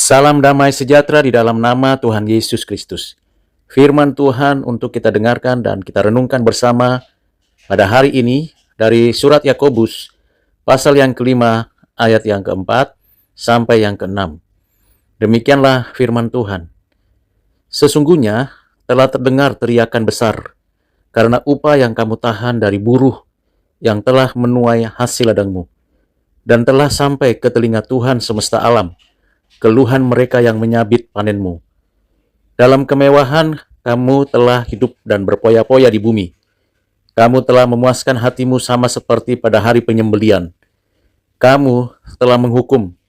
Salam damai sejahtera di dalam nama Tuhan Yesus Kristus. Firman Tuhan untuk kita dengarkan dan kita renungkan bersama pada hari ini dari surat Yakobus pasal yang kelima ayat yang keempat sampai yang keenam. Demikianlah firman Tuhan. Sesungguhnya telah terdengar teriakan besar karena upah yang kamu tahan dari buruh yang telah menuai hasil ladangmu, dan telah sampai ke telinga Tuhan semesta alam keluhan mereka yang menyabit panenmu. Dalam kemewahan kamu telah hidup dan berpoya-poya di bumi. Kamu telah memuaskan hatimu sama seperti pada hari penyembelian. Kamu telah menghukum,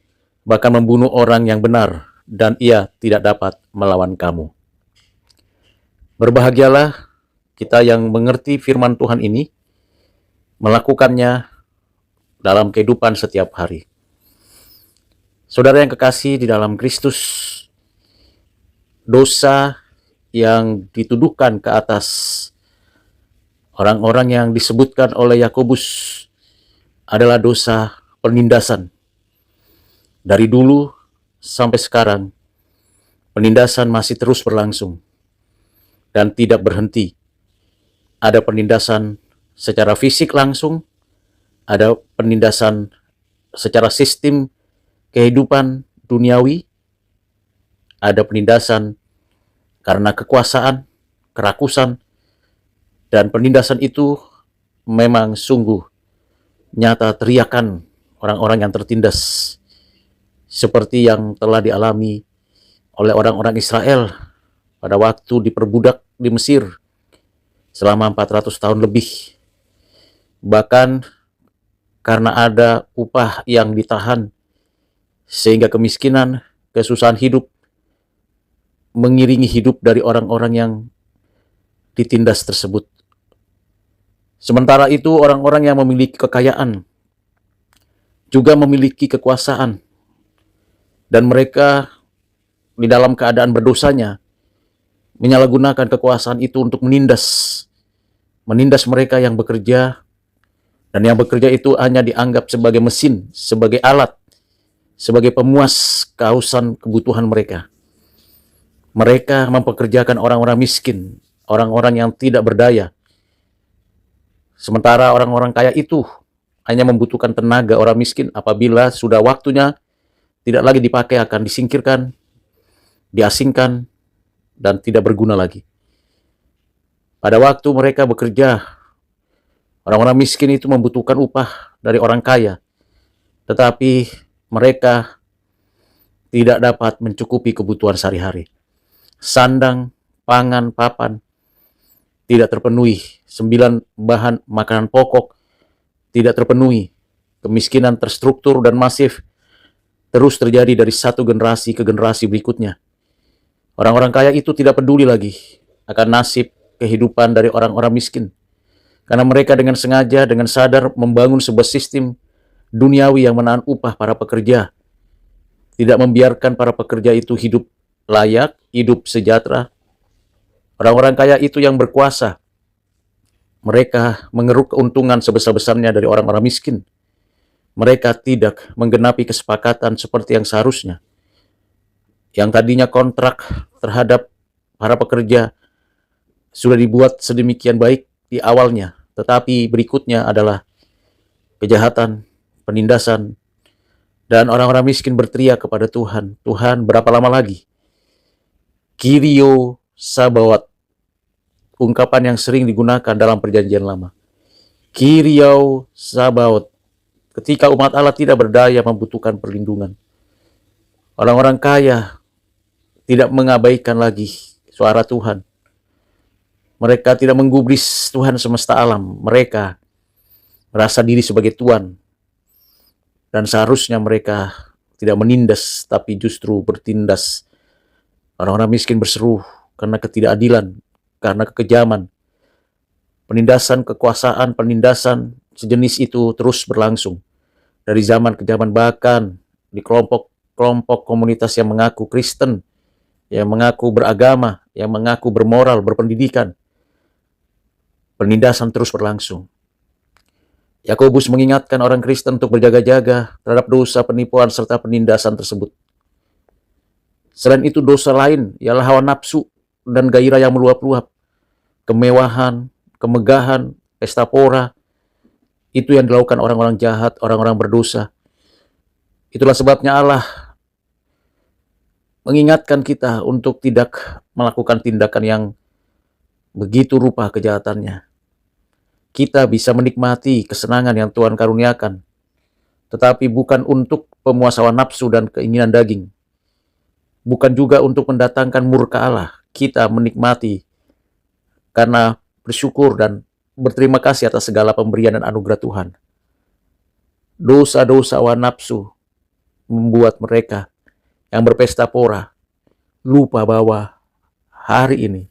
bahkan membunuh orang yang benar, dan ia tidak dapat melawan kamu. Berbahagialah kita yang mengerti firman Tuhan ini, melakukannya dalam kehidupan setiap hari. Saudara yang kekasih di dalam Kristus, dosa yang dituduhkan ke atas orang-orang yang disebutkan oleh Yakobus adalah dosa penindasan. Dari dulu sampai sekarang, penindasan masih terus berlangsung dan tidak berhenti. Ada penindasan secara fisik langsung, ada penindasan secara sistem kehidupan duniawi, ada penindasan karena kekuasaan, kerakusan, dan penindasan itu memang sungguh nyata teriakan orang-orang yang tertindas, seperti yang telah dialami oleh orang-orang Israel pada waktu diperbudak di Mesir selama 400 tahun lebih. Bahkan karena ada upah yang ditahan, sehingga kemiskinan, kesusahan hidup mengiringi hidup dari orang-orang yang ditindas tersebut. Sementara itu orang-orang yang memiliki kekayaan juga memiliki kekuasaan, dan mereka di dalam keadaan berdosanya menyalahgunakan kekuasaan itu untuk menindas mereka yang bekerja, dan yang bekerja itu hanya dianggap sebagai mesin, sebagai alat, sebagai pemuas kehausan kebutuhan mereka. Mereka mempekerjakan orang-orang miskin, orang-orang yang tidak berdaya. Sementara orang-orang kaya itu hanya membutuhkan tenaga orang miskin. Apabila sudah waktunya tidak lagi dipakai, akan disingkirkan, diasingkan, dan tidak berguna lagi. Pada waktu mereka bekerja, orang-orang miskin itu membutuhkan upah dari orang kaya, tetapi mereka tidak dapat mencukupi kebutuhan sehari-hari. Sandang, pangan, papan tidak terpenuhi. 9 bahan makanan pokok tidak terpenuhi. Kemiskinan terstruktur dan masif terus terjadi dari satu generasi ke generasi berikutnya. Orang-orang kaya itu tidak peduli lagi akan nasib kehidupan dari orang-orang miskin, karena mereka dengan sengaja, dengan sadar membangun sebuah sistem duniawi yang menahan upah para pekerja, tidak membiarkan para pekerja itu hidup layak, hidup sejahtera. Orang-orang kaya itu yang berkuasa, mereka mengeruk keuntungan sebesar-besarnya dari orang-orang miskin. Mereka tidak menggenapi kesepakatan seperti yang seharusnya. Yang tadinya kontrak terhadap para pekerja sudah dibuat sedemikian baik di awalnya, tetapi berikutnya adalah kejahatan, penindasan, dan orang-orang miskin berteriak kepada Tuhan, Tuhan, berapa lama lagi? Kyrio Sabaoth, ungkapan yang sering digunakan dalam perjanjian lama. Kyrio Sabaoth, ketika umat Allah tidak berdaya membutuhkan perlindungan. Orang-orang kaya tidak mengabaikan lagi suara Tuhan. Mereka tidak menggubris Tuhan semesta alam. Mereka merasa diri sebagai Tuhan. Dan seharusnya mereka tidak menindas, tapi justru bertindas. Orang-orang miskin berseru karena ketidakadilan, karena kekejaman. Penindasan kekuasaan, penindasan sejenis itu terus berlangsung. Dari zaman ke zaman, bahkan di kelompok komunitas yang mengaku Kristen, yang mengaku beragama, yang mengaku bermoral, berpendidikan. Penindasan terus berlangsung. Yakobus mengingatkan orang Kristen untuk berjaga-jaga terhadap dosa penipuan serta penindasan tersebut. Selain itu dosa lain ialah hawa nafsu dan gairah yang meluap-luap, kemewahan, kemegahan, pesta pora. Itu yang dilakukan orang-orang jahat, orang-orang berdosa. Itulah sebabnya Allah mengingatkan kita untuk tidak melakukan tindakan yang begitu rupa kejahatannya. Kita bisa menikmati kesenangan yang Tuhan karuniakan, tetapi bukan untuk pemuas hawa nafsu dan keinginan daging. Bukan juga untuk mendatangkan murka Allah. Kita menikmati karena bersyukur dan berterima kasih atas segala pemberian dan anugerah Tuhan. Dosa-dosa hawa nafsu membuat mereka yang berpesta pora lupa bahwa hari ini,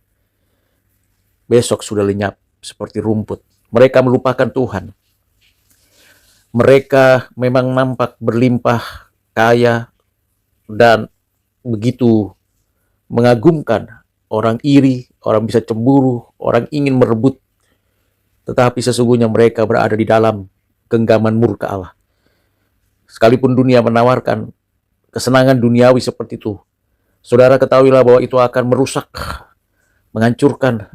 besok sudah lenyap seperti rumput. Mereka melupakan Tuhan. Mereka memang nampak berlimpah, kaya, dan begitu mengagumkan. Orang iri, orang bisa cemburu, orang ingin merebut. Tetapi sesungguhnya mereka berada di dalam genggaman murka Allah. Sekalipun dunia menawarkan kesenangan duniawi seperti itu, saudara ketahuilah bahwa itu akan merusak, menghancurkan,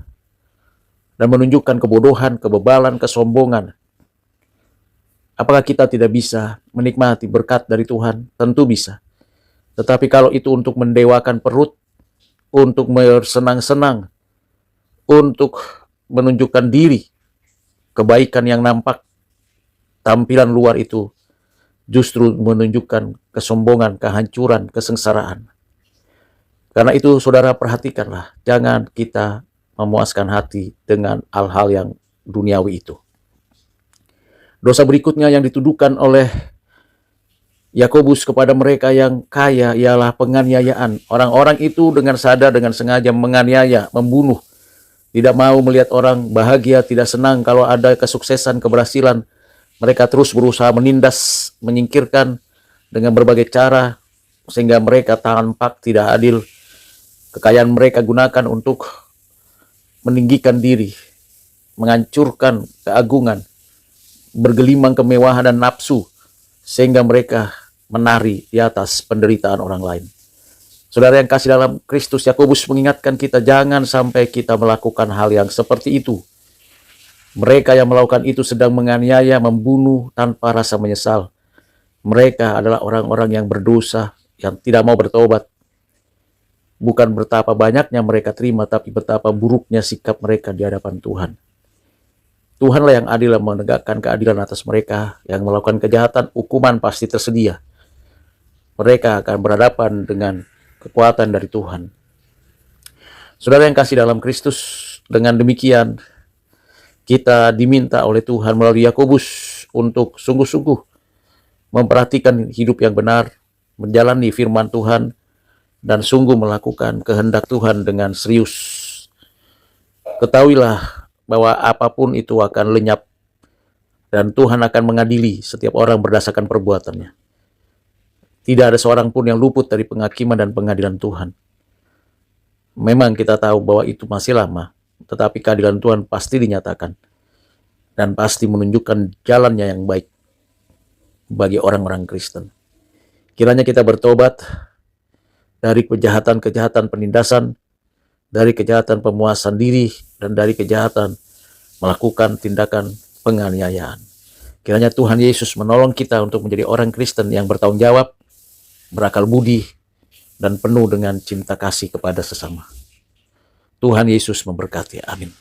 dan menunjukkan kebodohan, kebebalan, kesombongan. Apakah kita tidak bisa menikmati berkat dari Tuhan? Tentu bisa. Tetapi kalau itu untuk mendewakan perut, untuk bersenang-senang, untuk menunjukkan diri, kebaikan yang nampak, tampilan luar itu justru menunjukkan kesombongan, kehancuran, kesengsaraan. Karena itu saudara perhatikanlah, jangan kita memuaskan hati dengan hal-hal yang duniawi itu. Dosa berikutnya yang dituduhkan oleh Yakobus kepada mereka yang kaya ialah penganiayaan. Orang-orang itu dengan sadar, dengan sengaja menganiaya, membunuh. Tidak mau melihat orang bahagia, tidak senang kalau ada kesuksesan, keberhasilan. Mereka terus berusaha menindas, menyingkirkan dengan berbagai cara, sehingga mereka tampak tidak adil. Kekayaan mereka gunakan untuk meninggikan diri, menghancurkan keagungan, bergelimang kemewahan dan nafsu, sehingga mereka menari di atas penderitaan orang lain. Saudara yang kasih dalam Kristus, Yakobus mengingatkan kita jangan sampai kita melakukan hal yang seperti itu. Mereka yang melakukan itu sedang menganiaya, membunuh tanpa rasa menyesal. Mereka adalah orang-orang yang berdosa, yang tidak mau bertobat. Bukan betapa banyaknya mereka terima, tapi betapa buruknya sikap mereka di hadapan Tuhan. Tuhanlah yang adil, yang menegakkan keadilan atas mereka yang melakukan kejahatan. Hukuman pasti tersedia. Mereka akan berhadapan dengan kekuatan dari Tuhan. Saudara yang kasih dalam Kristus, dengan demikian kita diminta oleh Tuhan melalui Yakobus untuk sungguh-sungguh memperhatikan hidup yang benar, menjalani firman Tuhan, dan sungguh melakukan kehendak Tuhan dengan serius. Ketahuilah bahwa apapun itu akan lenyap dan Tuhan akan mengadili setiap orang berdasarkan perbuatannya. Tidak ada seorang pun yang luput dari penghakiman dan pengadilan Tuhan. Memang kita tahu bahwa itu masih lama, tetapi keadilan Tuhan pasti dinyatakan dan pasti menunjukkan jalannya yang baik bagi orang-orang Kristen. Kiranya kita bertobat dari kejahatan-kejahatan penindasan, dari kejahatan pemuasan diri, dan dari kejahatan melakukan tindakan penganiayaan. Kiranya Tuhan Yesus menolong kita untuk menjadi orang Kristen yang bertanggung jawab, berakal budi, dan penuh dengan cinta kasih kepada sesama. Tuhan Yesus memberkati. Amin.